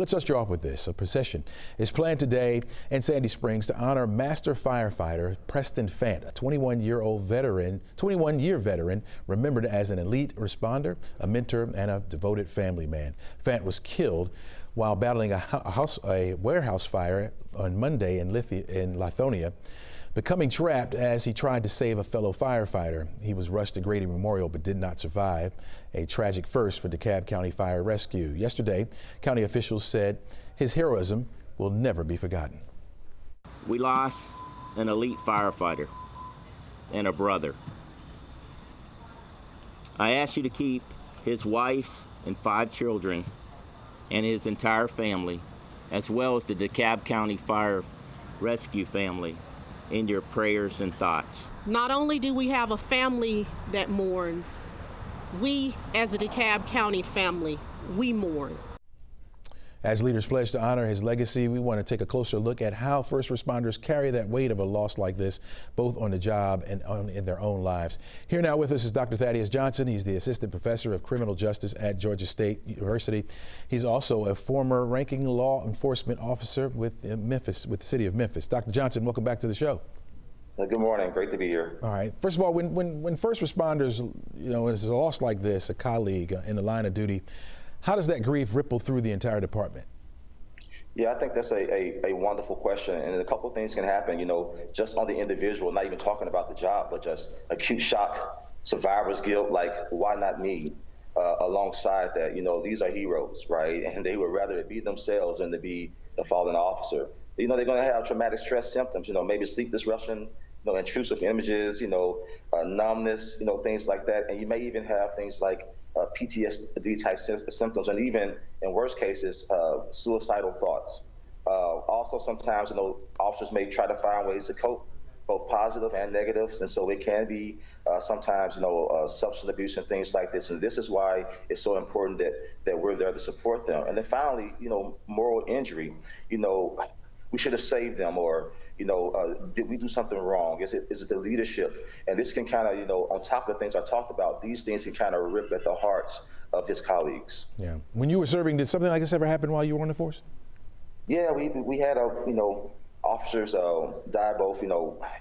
Let's start you off with this. A procession is planned today in Sandy Springs to honor Master Firefighter Preston Fant, a 21-year veteran, remembered as an elite responder, a mentor, and a devoted family man. Fant was killed while battling a warehouse fire on Monday in Lithonia, becoming trapped as he tried to save a fellow firefighter. He was rushed to Grady Memorial but did not survive. A tragic first for DeKalb County Fire Rescue. Yesterday, county officials said his heroism will never be forgotten. We lost an elite firefighter and a brother. I ask you to keep his wife and 5 children and his entire family, as well as the DeKalb County Fire Rescue family, in your prayers and thoughts. Not only do we have a family that mourns, we as a DeKalb County family, we mourn. As leaders pledge to honor his legacy, we want to take a closer look at how first responders carry that weight of a loss like this, both on the job and in their own lives. Here now with us is Dr. Thaddeus Johnson. He's the Assistant Professor of Criminal Justice at Georgia State University. He's also a former ranking law enforcement officer with the city of Memphis. Dr. Johnson, welcome back to the show. Good morning. Great to be here. All right. First of all, when first responders, it's a loss like this, a colleague in the line of duty, how does that grief ripple through the entire department? Yeah, I think that's a wonderful question. And a couple of things can happen, just on the individual, not even talking about the job, but just acute shock, survivor's guilt, like, why not me? Alongside that, these are heroes, right? And they would rather it be themselves than to be the fallen officer. They're going to have traumatic stress symptoms, maybe sleep disruption, intrusive images, numbness, things like that. And you may even have things like PTSD type symptoms, and even in worst cases, suicidal thoughts. Also, sometimes, officers may try to find ways to cope, both positive and negatives, and so it can be sometimes, substance abuse and things like this. And this is why it's so important that we're there to support them. And then finally, moral injury. We should have saved them, or did we do something wrong? Is it the leadership? And this can kind of, on top of the things I talked about, these things can kind of rip at the hearts of his colleagues. Yeah. When you were serving, did something like this ever happen while you were on the force? Yeah, we had officers die both,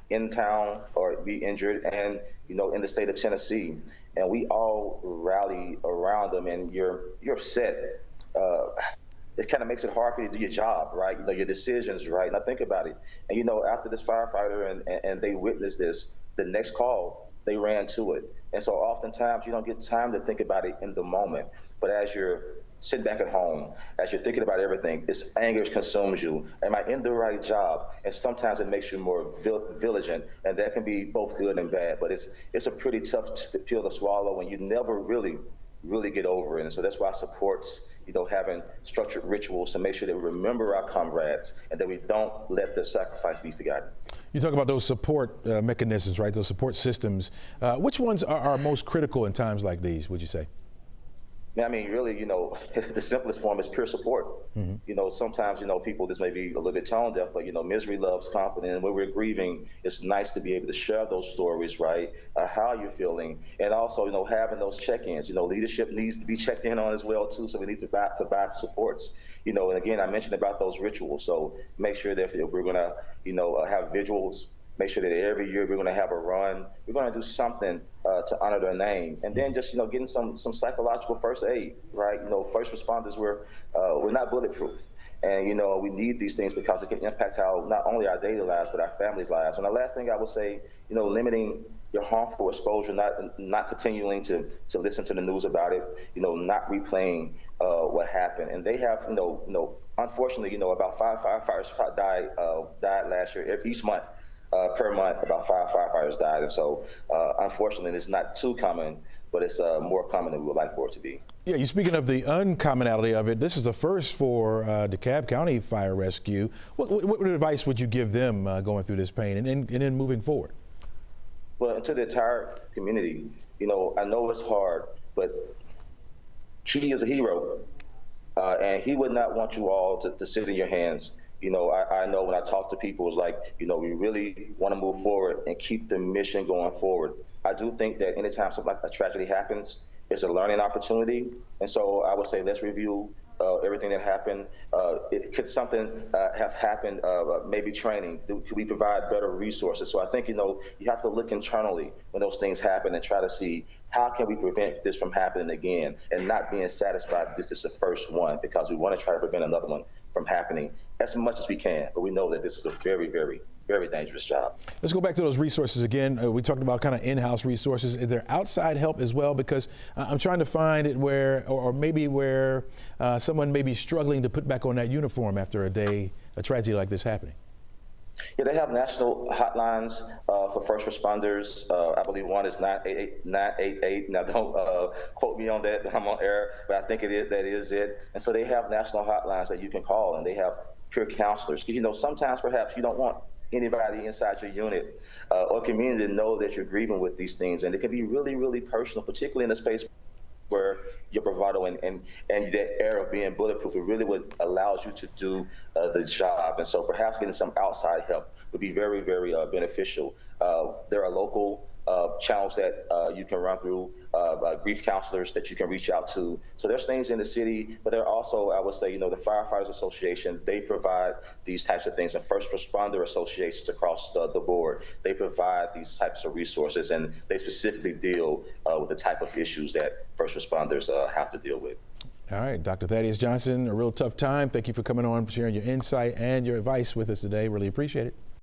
in town or be injured, and in the state of Tennessee, and we all rally around them, and you're upset. It kind of makes it hard for you to do your job, right? Your decisions, right? Now think about it. And after this firefighter and they witnessed this, the next call, they ran to it. And so oftentimes you don't get time to think about it in the moment. But as you're sitting back at home, as you're thinking about everything, this anger consumes you. Am I in the right job? And sometimes it makes you more vigilant, and that can be both good and bad. But it's a pretty tough pill to swallow when you never really get over it. And so that's why supports, having structured rituals to make sure that we remember our comrades and that we don't let their sacrifice be forgotten. You talk about those support mechanisms, right? Those support systems. Which ones are most critical in times like these, would you say? I mean, really, the simplest form is peer support. Mm-hmm. Sometimes, people, this may be a little bit tone deaf, but, misery loves company. And when we're grieving, it's nice to be able to share those stories, right? How you're feeling. And also, having those check-ins. Leadership needs to be checked in on as well, too. So we need to provide supports. And again, I mentioned about those rituals. So make sure that if we're going to, have visuals, make sure that every year we're going to have a run. We're going to do something to honor their name, and then just getting some psychological first aid, right? First responders, we're not bulletproof, and we need these things because it can impact how not only our daily lives but our families' lives. And the last thing I would say, limiting your harmful exposure, not continuing to listen to the news about it, not replaying what happened. And they have, unfortunately, about 5 firefighters died last year. Each month. Per month, about 5 firefighters died. And so, unfortunately, it's not too common, but it's more common than we would like for it to be. Yeah, you're speaking of the uncommonality of it. This is the first for DeKalb County Fire Rescue. What advice would you give them going through this pain and then moving forward? Well, to the entire community, I know it's hard, but he is a hero, and he would not want you all to sit in your hands. I know when I talk to people, it's like, we really want to move forward and keep the mission going forward. I do think that anytime something like a tragedy happens, it's a learning opportunity. And so I would say let's review everything that happened? Could something have happened, maybe training? Could we provide better resources? So I think, you have to look internally when those things happen and try to see how can we prevent this from happening again, and not being satisfied this is the first one, because we want to try to prevent another one from happening as much as we can. But we know that this is a very, very, very dangerous job. Let's go back to those resources again. We talked about kind of in-house resources. Is there outside help as well? Because I'm trying to find it where, or maybe where someone may be struggling to put back on that uniform after a tragedy like this happening. Yeah, they have national hotlines for first responders. I believe one is 988. Now, don't quote me on that. I'm on air, but I think that is it. And so they have national hotlines that you can call, and they have peer counselors. Because, sometimes perhaps you don't want anybody inside your unit or community to know that you're grieving with these things. And it can be really, really personal, particularly in a space where your bravado and that air of being bulletproof, it really would allows you to do the job. And so perhaps getting some outside help would be very, very beneficial. There are local channels that you can run through, grief counselors that you can reach out to. So there's things in the city, but there are also, I would say, the Firefighters Association, they provide these types of things, and first responder associations across the board, they provide these types of resources, and they specifically deal with the type of issues that first responders have to deal with. All right, Dr. Thaddeus Johnson, a real tough time. Thank you for coming on, sharing your insight and your advice with us today. Really appreciate it.